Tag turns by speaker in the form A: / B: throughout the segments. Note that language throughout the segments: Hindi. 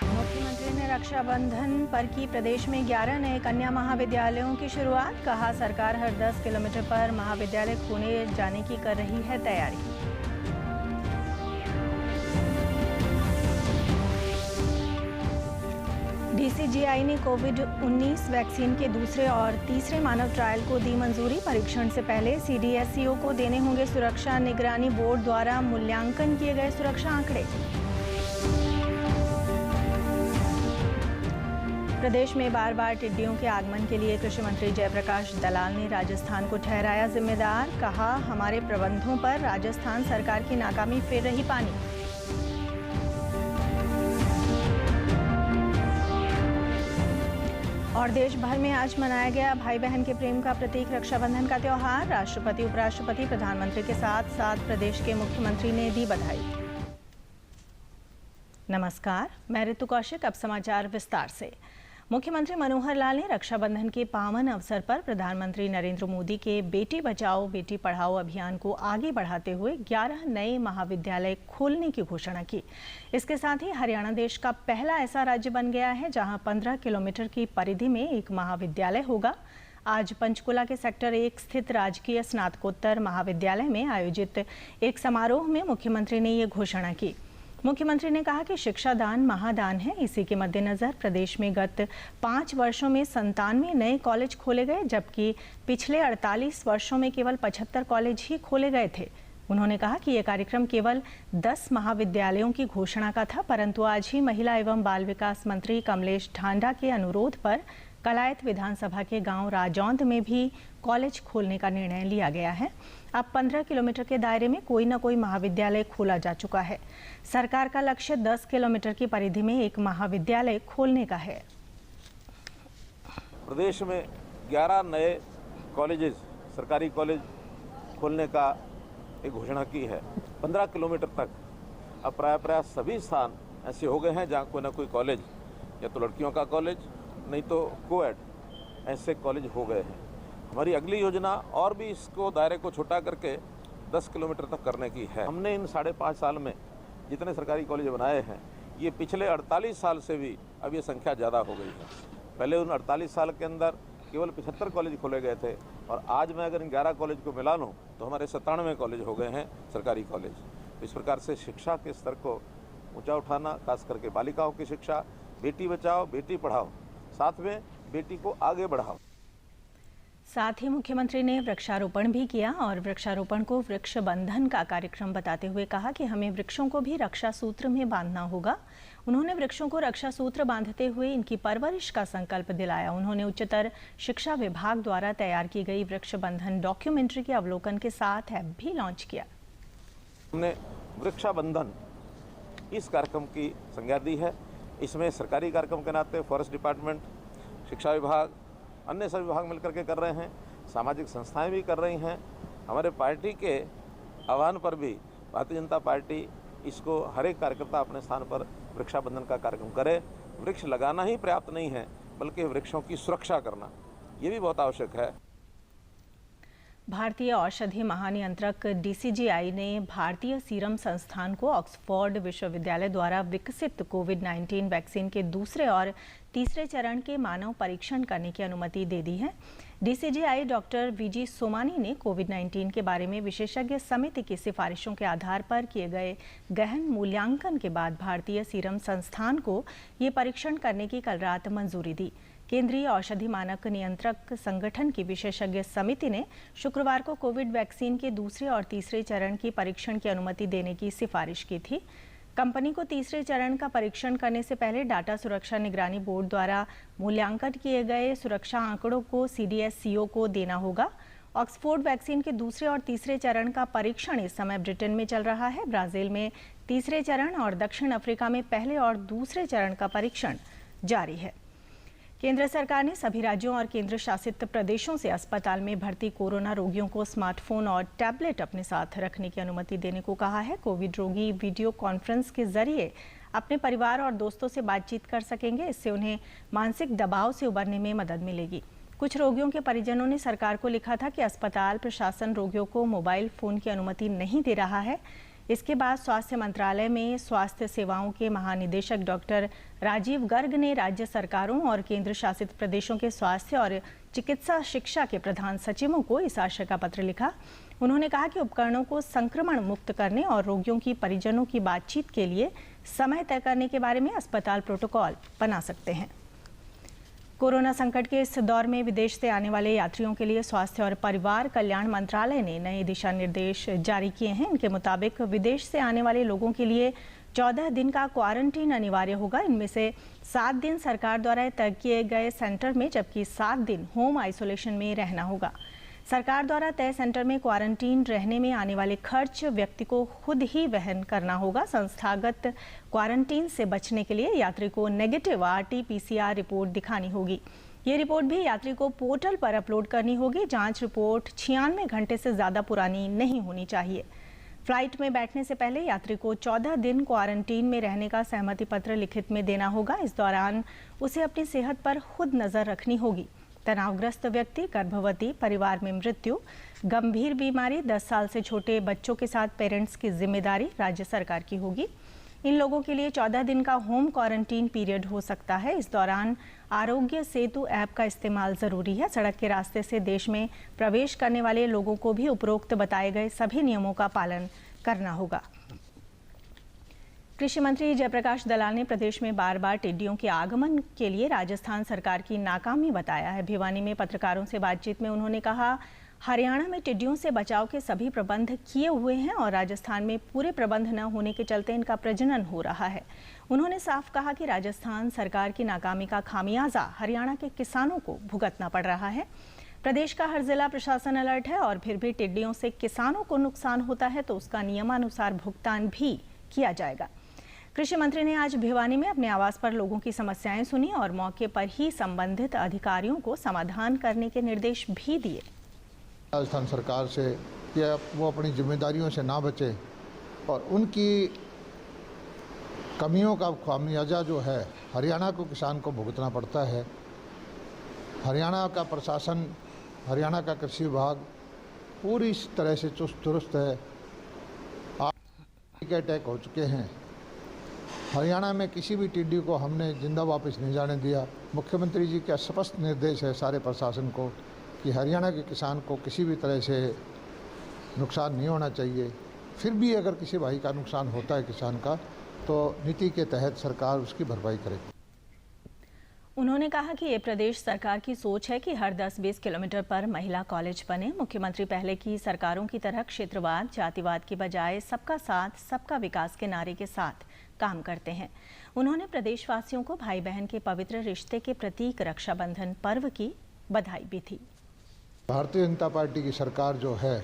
A: मुख्यमंत्री ने रक्षाबंधन पर की प्रदेश में 11 नए कन्या महाविद्यालयों की शुरुआत। कहा, सरकार हर 10 किलोमीटर पर महाविद्यालय खोले जाने की कर रही है तैयारी। डीसीजीआई ने कोविड-19 वैक्सीन के दूसरे और तीसरे मानव ट्रायल को दी मंजूरी। परीक्षण से पहले सीडीएससीओ को देने होंगे सुरक्षा निगरानी बोर्ड द्वारा मूल्यांकन किए गए सुरक्षा आंकड़े। प्रदेश में बार बार टिड्डियों के आगमन के लिए कृषि मंत्री जयप्रकाश दलाल ने राजस्थान को ठहराया जिम्मेदार। कहा, हमारे प्रबंधों पर राजस्थान सरकार की नाकामी फिर रही पानी। और देश भर में आज मनाया गया भाई बहन के प्रेम का प्रतीक रक्षाबंधन का त्योहार। राष्ट्रपति, उपराष्ट्रपति, प्रधानमंत्री के साथ साथ प्रदेश के मुख्यमंत्री ने दी बधाई। नमस्कार, मैं ऋतु कौशिक। अब समाचार विस्तार से। मुख्यमंत्री मनोहर लाल ने रक्षाबंधन के पावन अवसर पर प्रधानमंत्री नरेंद्र मोदी के बेटी बचाओ बेटी पढ़ाओ अभियान को आगे बढ़ाते हुए 11 नए महाविद्यालय खोलने की घोषणा की। इसके साथ ही हरियाणा देश का पहला ऐसा राज्य बन गया है जहां 15 किलोमीटर की परिधि में एक महाविद्यालय होगा। आज पंचकुला के सेक्टर 1 स्थित राजकीय स्नातकोत्तर महाविद्यालय में आयोजित एक समारोह में मुख्यमंत्री ने ये घोषणा की। मुख्यमंत्री ने कहा कि शिक्षा दान महादान है। इसी के मद्देनजर प्रदेश में गत 5 वर्षों में 97 नए कॉलेज खोले गए, जबकि पिछले 48 वर्षों में केवल 75 कॉलेज ही खोले गए थे। उन्होंने कहा कि यह कार्यक्रम केवल 10 महाविद्यालयों की घोषणा का था, परंतु आज ही महिला एवं बाल विकास मंत्री कमलेश ढांडा के अनुरोध पर कलायत विधानसभा के गांव राजौंद में भी कॉलेज खोलने का निर्णय लिया गया है। अब 15 किलोमीटर के दायरे में कोई न कोई महाविद्यालय खोला जा चुका है। सरकार का लक्ष्य 10 किलोमीटर की परिधि में एक महाविद्यालय खोलने का है।
B: प्रदेश में 11 नए कॉलेजेस, सरकारी कॉलेज खोलने का एक घोषणा की है। 15 किलोमीटर तक अब प्राय सभी स्थान ऐसे हो गए हैं जहाँ कोई ना कोई कॉलेज, या तो लड़कियों का कॉलेज, नहीं तो कोएड, ऐसे कॉलेज हो गए हैं। हमारी अगली योजना और भी इसको दायरे को छोटा करके 10 किलोमीटर तक करने की है। हमने इन 5.5 साल में जितने सरकारी कॉलेज बनाए हैं, ये पिछले 48 साल से भी अब ये संख्या ज़्यादा हो गई है। पहले उन 48 साल के अंदर केवल 75 कॉलेज खोले गए थे, और आज मैं अगर इन 11 कॉलेज को मिला लूँ तो हमारे 97 कॉलेज हो गए हैं सरकारी कॉलेज। इस प्रकार से शिक्षा के स्तर को ऊँचा उठाना, खास करके बालिकाओं की शिक्षा, बेटी बचाओ बेटी पढ़ाओ, साथ में बेटी को आगे बढ़ाओ।
A: साथ ही मुख्यमंत्री ने वृक्षारोपण भी किया और वृक्षारोपण को वृक्ष बंधन का कार्यक्रम बताते हुए कहा कि हमें वृक्षों को भी रक्षा सूत्र में बांधना होगा। उन्होंने वृक्षों को रक्षा सूत्र बांधते हुए इनकी परवरिश का संकल्प दिलाया। उन्होंने उच्चतर शिक्षा विभाग द्वारा तैयार की गई वृक्ष बंधन डॉक्यूमेंट्री के अवलोकन के साथ ऐप भी लॉन्च किया।
B: हमने वृक्षाबंधन इस कार्यक्रम की संज्ञा दी है। इसमें सरकारी कार्यक्रम के नाते फॉरेस्ट डिपार्टमेंट, शिक्षा विभाग, अन्य सभी विभाग मिलकर के कर रहे हैं, सामाजिक संस्थाएं भी कर रही हैं। हमारे पार्टी के आह्वान पर भी भारतीय जनता पार्टी इसको हर एक कार्यकर्ता अपने स्थान पर वृक्षाबंधन का कार्यक्रम करे। वृक्ष लगाना ही पर्याप्त नहीं है, बल्कि वृक्षों की सुरक्षा करना ये भी बहुत आवश्यक है।
A: भारतीय औषधि महानियंत्रक डीसीजीआई ने भारतीय सीरम संस्थान को ऑक्सफोर्ड विश्वविद्यालय द्वारा विकसित कोविड-19 वैक्सीन के दूसरे और तीसरे चरण के मानव परीक्षण करने की अनुमति दे दी है। डीसीजीआई डॉक्टर वीजी सोमानी ने कोविड-19 के बारे में विशेषज्ञ समिति की सिफारिशों के आधार पर किए गए गहन मूल्यांकन के बाद भारतीय सीरम संस्थान को ये परीक्षण करने की कल रात मंजूरी दी। केंद्रीय औषधि मानक नियंत्रक संगठन की विशेषज्ञ समिति ने शुक्रवार को कोविड वैक्सीन के दूसरे और तीसरे चरण की परीक्षण की अनुमति देने की सिफारिश की थी। कंपनी को तीसरे चरण का परीक्षण करने से पहले डाटा सुरक्षा निगरानी बोर्ड द्वारा मूल्यांकन किए गए सुरक्षा आंकड़ों को सीडीएससीओ को देना होगा। ऑक्सफोर्ड वैक्सीन के दूसरे और तीसरे चरण का परीक्षण इस समय ब्रिटेन में चल रहा है। ब्राजील में तीसरे चरण और दक्षिण अफ्रीका में पहले और दूसरे चरण का परीक्षण जारी है। केंद्र सरकार ने सभी राज्यों और केंद्र शासित प्रदेशों से अस्पताल में भर्ती कोरोना रोगियों को स्मार्टफोन और टैबलेट अपने साथ रखने की अनुमति देने को कहा है। कोविड रोगी वीडियो कॉन्फ्रेंस के जरिए अपने परिवार और दोस्तों से बातचीत कर सकेंगे। इससे उन्हें मानसिक दबाव से उबरने में मदद मिलेगी। कुछ रोगियों के परिजनों ने सरकार को लिखा था कि अस्पताल प्रशासन रोगियों को मोबाइल फोन की अनुमति नहीं दे रहा है। इसके बाद स्वास्थ्य मंत्रालय में स्वास्थ्य सेवाओं के महानिदेशक डॉक्टर राजीव गर्ग ने राज्य सरकारों और केंद्र शासित प्रदेशों के स्वास्थ्य और चिकित्सा शिक्षा के प्रधान सचिवों को इस आशय का पत्र लिखा। उन्होंने कहा कि उपकरणों को संक्रमण मुक्त करने और रोगियों की परिजनों की बातचीत के लिए समय तय करने के बारे में अस्पताल प्रोटोकॉल बना सकते हैं। कोरोना संकट के इस दौर में विदेश से आने वाले यात्रियों के लिए स्वास्थ्य और परिवार कल्याण मंत्रालय ने नए दिशा निर्देश जारी किए हैं। इनके मुताबिक विदेश से आने वाले लोगों के लिए 14 दिन का क्वारंटीन अनिवार्य होगा। इनमें से 7 दिन सरकार द्वारा तय किए गए सेंटर में, जबकि 7 दिन होम आइसोलेशन में रहना होगा। सरकार द्वारा तय सेंटर में क्वारंटीन रहने में आने वाले खर्च व्यक्ति को खुद ही वहन करना होगा। संस्थागत क्वारंटीन से बचने के लिए यात्री को नेगेटिव RT-PCR रिपोर्ट दिखानी होगी। ये रिपोर्ट भी यात्री को पोर्टल पर अपलोड करनी होगी। जांच रिपोर्ट 96 घंटे से ज़्यादा पुरानी नहीं होनी चाहिए। फ्लाइट में बैठने से पहले यात्री को 14 दिन क्वारंटीन में रहने का सहमति पत्र लिखित में देना होगा। इस दौरान उसे अपनी सेहत पर खुद नज़र रखनी होगी। तनावग्रस्त व्यक्ति, गर्भवती, परिवार में मृत्यु, गंभीर बीमारी, 10 साल से छोटे बच्चों के साथ पेरेंट्स की जिम्मेदारी राज्य सरकार की होगी। इन लोगों के लिए 14 दिन का होम क्वारंटीन पीरियड हो सकता है। इस दौरान आरोग्य सेतु ऐप का इस्तेमाल जरूरी है। सड़क के रास्ते से देश में प्रवेश करने वाले लोगों को भी उपरोक्त बताए गए सभी नियमों का पालन करना होगा। कृषि मंत्री जयप्रकाश दलाल ने प्रदेश में बार बार टिड्डियों के आगमन के लिए राजस्थान सरकार की नाकामी बताया है। भिवानी में पत्रकारों से बातचीत में उन्होंने कहा, हरियाणा में टिड्डियों से बचाव के सभी प्रबंध किए हुए हैं और राजस्थान में पूरे प्रबंध न होने के चलते इनका प्रजनन हो रहा है। उन्होंने साफ कहा कि राजस्थान सरकार की नाकामी का खामियाजा हरियाणा के किसानों को भुगतना पड़ रहा है। प्रदेश का हर जिला प्रशासन अलर्ट है और फिर भी टिड्डियों से किसानों को नुकसान होता है तो उसका नियमानुसार भुगतान भी किया जाएगा। कृषि मंत्री ने आज भिवानी में अपने आवास पर लोगों की समस्याएं सुनी और मौके पर ही संबंधित अधिकारियों को समाधान करने के निर्देश भी दिए।
C: राजस्थान सरकार से कि वो अपनी जिम्मेदारियों से ना बचे और उनकी कमियों का खामियाजा जो है हरियाणा को किसान को भुगतना पड़ता है। हरियाणा का प्रशासन, हरियाणा का कृषि विभाग पूरी तरह से चुस्त दुरुस्त है। अटैक हो चुके हैं। हरियाणा में किसी भी टिड्डी को हमने जिंदा वापस नहीं जाने दिया। मुख्यमंत्री जी का स्पष्ट निर्देश है सारे प्रशासन को कि हरियाणा के किसान को किसी भी तरह से नुकसान नहीं होना चाहिए। फिर भी अगर किसी भाई का नुकसान होता है किसान का, तो नीति के तहत सरकार उसकी भरपाई करेगी।
A: उन्होंने कहा कि ये प्रदेश सरकार की सोच है कि हर 10-20 किलोमीटर पर महिला कॉलेज बने। मुख्यमंत्री पहले की सरकारों की तरह क्षेत्रवाद, जातिवाद की बजाय सबका साथ, सबका विकास के नारे के साथ काम करते हैं। उन्होंने प्रदेशवासियों को भाई बहन के पवित्र रिश्ते के प्रतीक रक्षाबंधन पर्व की बधाई भी दी।
C: भारतीय जनता पार्टी की सरकार जो है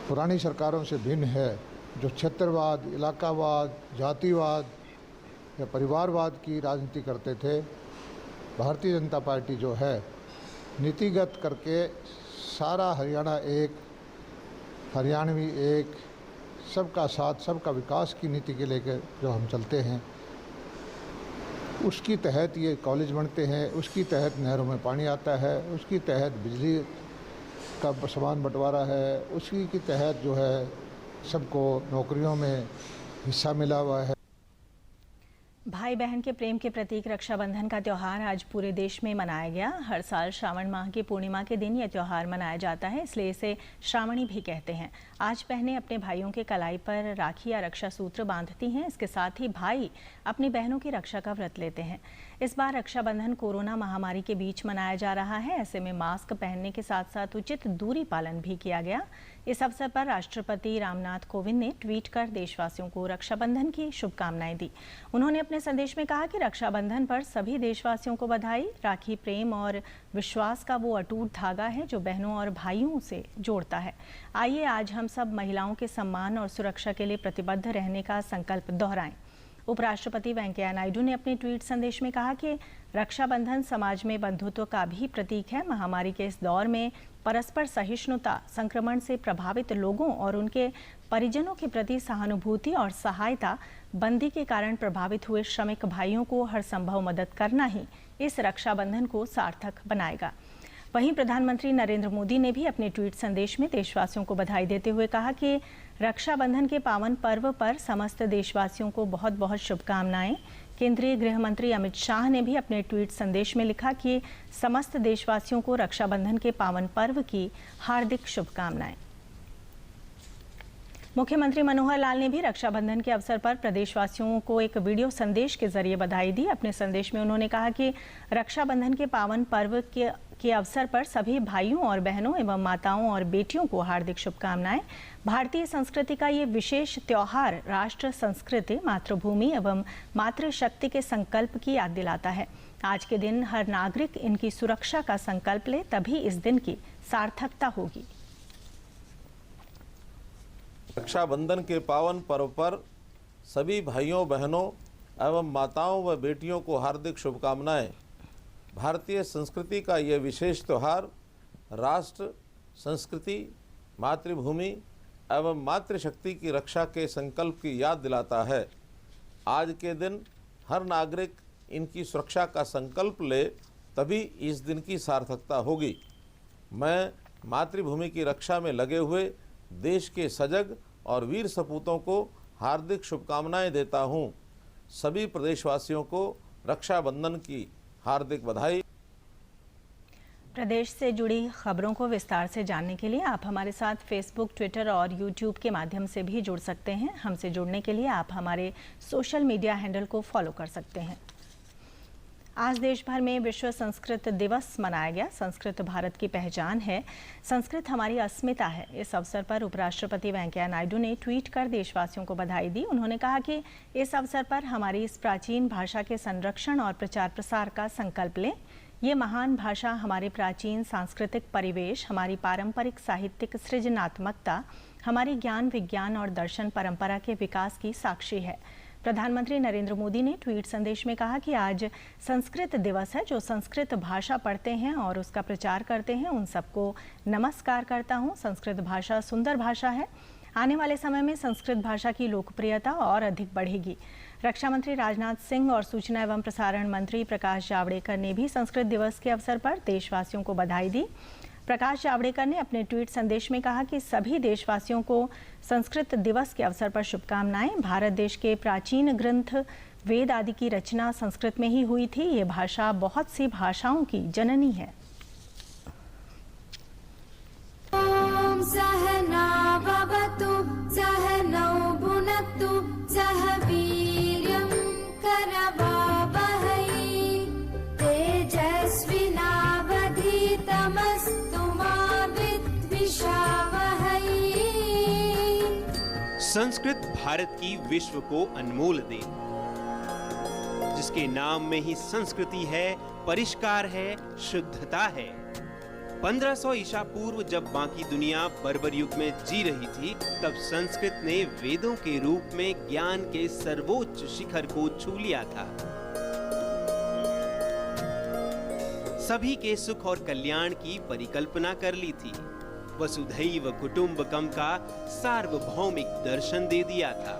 C: पुरानी सरकारों से भिन्न है, जो क्षेत्रवाद, इलाकावाद, जातिवाद या परिवारवाद की राजनीति करते थे। भारतीय जनता पार्टी जो है नीतिगत करके सारा हरियाणा एक, हरियाणवी एक, सबका साथ सबका विकास की नीति के लेकर जो हम चलते हैं, उसकी तहत ये कॉलेज बनते हैं, उसकी तहत नहरों में पानी आता है, उसकी तहत बिजली का सामान बंटवारा है, उसी के तहत जो है सबको नौकरियों में हिस्सा मिला हुआ है।
A: भाई बहन के प्रेम के प्रतीक रक्षाबंधन का त्यौहार आज पूरे देश में मनाया गया। हर साल श्रावण माह की पूर्णिमा के दिन यह त्यौहार मनाया जाता है, इसलिए इसे श्रावणी भी कहते हैं। आज बहनें अपने भाइयों के कलाई पर राखी या रक्षा सूत्र बांधती हैं। इसके साथ ही भाई अपनी बहनों की रक्षा का व्रत लेते हैं। इस बार रक्षाबंधन कोरोना महामारी के बीच मनाया जा रहा है। ऐसे में मास्क पहनने के साथ साथ उचित दूरी पालन भी किया गया। इस अवसर पर राष्ट्रपति रामनाथ कोविंद ने ट्वीट कर देशवासियों को रक्षाबंधन की शुभकामनाएं दी। उन्होंने अपने संदेश में कहा कि रक्षाबंधन पर सभी देशवासियों को बधाई। राखी प्रेम और विश्वास का वो अटूट धागा है जो बहनों और भाइयों से जोड़ता है। आइए आज हम सब महिलाओं के सम्मान और सुरक्षा के लिए प्रतिबद्ध रहने का संकल्प दोहराएं। उपराष्ट्रपति वेंकैया नायडू ने अपने ट्वीट संदेश में कहा कि रक्षाबंधन समाज में बंधुत्व का भी प्रतीक है। महामारी के इस दौर में परस्पर सहिष्णुता, संक्रमण से प्रभावित लोगों और उनके परिजनों के प्रति सहानुभूति और सहायता, बंदी के कारण प्रभावित हुए श्रमिक भाइयों को हर संभव मदद करना ही इस रक्षाबंधन को सार्थक बनाएगा। वहीं प्रधानमंत्री नरेंद्र मोदी ने भी अपने ट्वीट संदेश में देशवासियों को बधाई देते हुए कहा कि रक्षाबंधन के पावन पर्व पर समस्त देशवासियों को बहुत बहुत शुभकामनाएं। केंद्रीय गृह मंत्री अमित शाह ने भी अपने ट्वीट संदेश में लिखा कि समस्त देशवासियों को रक्षाबंधन के पावन पर्व की हार्दिक शुभकामनाएं। मुख्यमंत्री मनोहर लाल ने भी रक्षाबंधन के अवसर पर प्रदेशवासियों को एक वीडियो संदेश के जरिए बधाई दी। अपने संदेश में उन्होंने कहा कि रक्षाबंधन के पावन पर्व के अवसर पर सभी भाइयों और बहनों एवं माताओं और बेटियों को हार्दिक शुभकामनाएं। भारतीय संस्कृति का ये विशेष त्योहार राष्ट्र, संस्कृति, मातृभूमि एवं मातृशक्ति के संकल्प की याद दिलाता है। आज के दिन हर नागरिक इनकी सुरक्षा का संकल्प ले, तभी इस दिन की सार्थकता होगी।
B: रक्षाबंधन के पावन पर्व पर सभी भाइयों बहनों एवं माताओं व बेटियों को हार्दिक शुभकामनाएं। भारतीय संस्कृति का यह विशेष त्यौहार राष्ट्र, संस्कृति, मातृभूमि एवं मातृशक्ति की रक्षा के संकल्प की याद दिलाता है। आज के दिन हर नागरिक इनकी सुरक्षा का संकल्प ले, तभी इस दिन की सार्थकता होगी। मैं मातृभूमि की रक्षा में लगे हुए देश के सजग और वीर सपूतों को हार्दिक शुभकामनाएं देता हूं। सभी प्रदेशवासियों को रक्षाबंधन की हार्दिक बधाई।
A: प्रदेश से जुड़ी खबरों को विस्तार से जानने के लिए आप हमारे साथ फेसबुक, ट्विटर और यूट्यूब के माध्यम से भी जुड़ सकते हैं। हमसे जुड़ने के लिए आप हमारे सोशल मीडिया हैंडल को फॉलो कर सकते हैं। आज देश भर में विश्व संस्कृत दिवस मनाया गया। संस्कृत भारत की पहचान है, संस्कृत हमारी अस्मिता है। इस अवसर पर उपराष्ट्रपति वेंकैया नायडू ने ट्वीट कर देशवासियों को बधाई दी। उन्होंने कहा कि इस अवसर पर हमारी इस प्राचीन भाषा के संरक्षण और प्रचार प्रसार का संकल्प लें। ये महान भाषा हमारे प्राचीन सांस्कृतिक परिवेश, हमारी पारंपरिक साहित्यिक सृजनात्मकता, हमारी ज्ञान, विज्ञान और दर्शन परंपरा के विकास की साक्षी है। प्रधानमंत्री नरेंद्र मोदी ने ट्वीट संदेश में कहा कि आज संस्कृत दिवस है। जो संस्कृत भाषा पढ़ते हैं और उसका प्रचार करते हैं, उन सबको नमस्कार करता हूं। संस्कृत भाषा सुंदर भाषा है। आने वाले समय में संस्कृत भाषा की लोकप्रियता और अधिक बढ़ेगी। रक्षा मंत्री राजनाथ सिंह और सूचना एवं प्रसारण मंत्री प्रकाश जावड़ेकर ने भी संस्कृत दिवस के अवसर पर देशवासियों को बधाई दी। प्रकाश जावड़ेकर ने अपने ट्वीट संदेश में कहा कि सभी देशवासियों को संस्कृत दिवस के अवसर पर शुभकामनाएं। भारत देश के प्राचीन ग्रंथ, वेद आदि की रचना संस्कृत में ही हुई थी। ये भाषा बहुत सी भाषाओं की जननी है।
D: ओम सहना भवतु सहनौ भुनक्तु सह वीर्यं करवावहै तेजस्विनावधीतमस्तु मा विद्विषावहै।
E: संस्कृत भारत की विश्व को अनमोल देन, जिसके नाम में ही संस्कृति है, परिष्कार है, शुद्धता है। 1500 ईसा पूर्व जब बाकी दुनिया बर्बर युग में जी रही थी, तब संस्कृत ने वेदों के रूप में ज्ञान के सर्वोच्च शिखर को छू लिया था। सभी के सुख और कल्याण की परिकल्पना कर ली थी। वसुधैव कुटुंबकम का सार्वभौमिक दर्शन दे दिया था।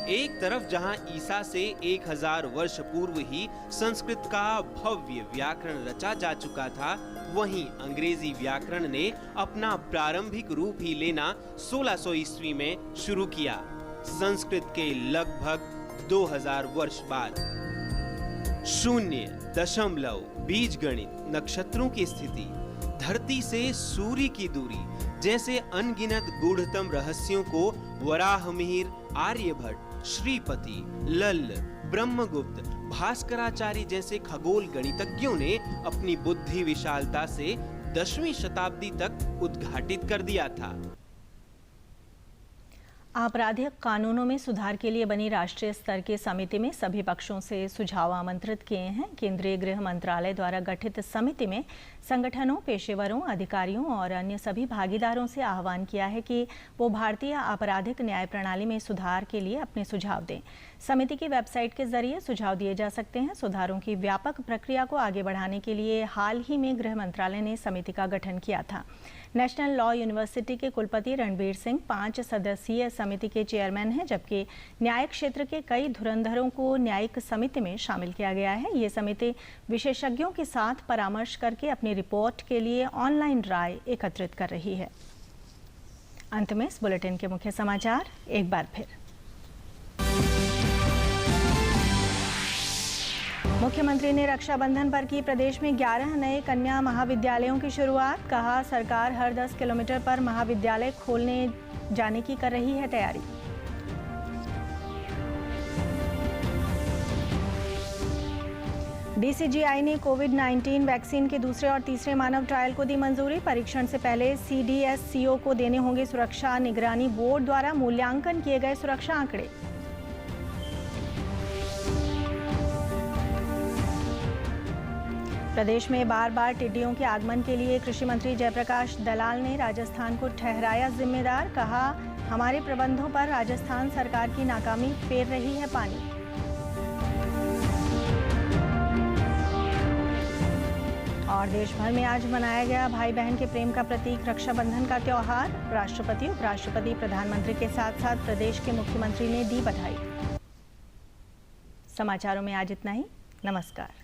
E: एक तरफ जहां ईसा से 1000 वर्ष पूर्व ही संस्कृत का भव्य व्याकरण रचा जा चुका था, वहीं अंग्रेजी व्याकरण ने अपना प्रारंभिक रूप ही लेना 1600 ईस्वी में शुरू किया। संस्कृत के लगभग 2000 वर्ष बाद शून्य, दशमलव, बीजगणित, नक्षत्रों की स्थिति, धरती से सूर्य की दूरी जैसे अनगिनत गूढ़तम रहस्यों को वराहमिहिर, आर्यभट्ट, श्रीपति, लल्ल, ब्रह्मगुप्त, भास्कराचार्य जैसे खगोल गणितज्ञों ने अपनी बुद्धि विशालता से 10वीं शताब्दी तक उद्घाटित कर दिया था।
A: आपराधिक कानूनों में सुधार के लिए बनी राष्ट्रीय स्तर की समिति में सभी पक्षों से सुझाव आमंत्रित किए हैं। केंद्रीय गृह मंत्रालय द्वारा गठित समिति में संगठनों, पेशेवरों, अधिकारियों और अन्य सभी भागीदारों से आह्वान किया है कि वो भारतीय आपराधिक न्याय प्रणाली में सुधार के लिए अपने सुझाव दें। समिति की वेबसाइट के जरिए सुझाव दिए जा सकते हैं। सुधारों की व्यापक प्रक्रिया को आगे बढ़ाने के लिए हाल ही में गृह मंत्रालय ने समिति का गठन किया था। नेशनल लॉ यूनिवर्सिटी के कुलपति रणबीर सिंह 5 सदस्यीय समिति के चेयरमैन हैं, जबकि न्यायिक क्षेत्र के कई धुरंधरों को न्यायिक समिति में शामिल किया गया है। ये समिति विशेषज्ञों के साथ परामर्श करके अपनी रिपोर्ट के लिए ऑनलाइन राय एकत्रित कर रही है। अंत में इस बुलेटिन के मुख्य समाचार एक बार फिर। मुख्यमंत्री ने रक्षाबंधन पर की प्रदेश में 11 नए कन्या महाविद्यालयों की शुरुआत। कहा, सरकार हर 10 किलोमीटर पर महाविद्यालय खोलने जाने की कर रही है तैयारी। डीसीजीआई ने कोविड-19 वैक्सीन के दूसरे और तीसरे मानव ट्रायल को दी मंजूरी। परीक्षण से पहले सीडीएससीओ को देने होंगे सुरक्षा निगरानी बोर्ड द्वारा मूल्यांकन किए गए सुरक्षा आंकड़े। प्रदेश में बार बार टिड्डियों के आगमन के लिए कृषि मंत्री जयप्रकाश दलाल ने राजस्थान को ठहराया जिम्मेदार। कहा, हमारे प्रबंधों पर राजस्थान सरकार की नाकामी फेर रही है पानी। और देश भर में आज मनाया गया भाई बहन के प्रेम का प्रतीक रक्षाबंधन का त्योहार। राष्ट्रपति, उपराष्ट्रपति, प्रधानमंत्री के साथ साथ प्रदेश के मुख्यमंत्री ने दी बधाई। समाचारों में आज इतना ही। नमस्कार।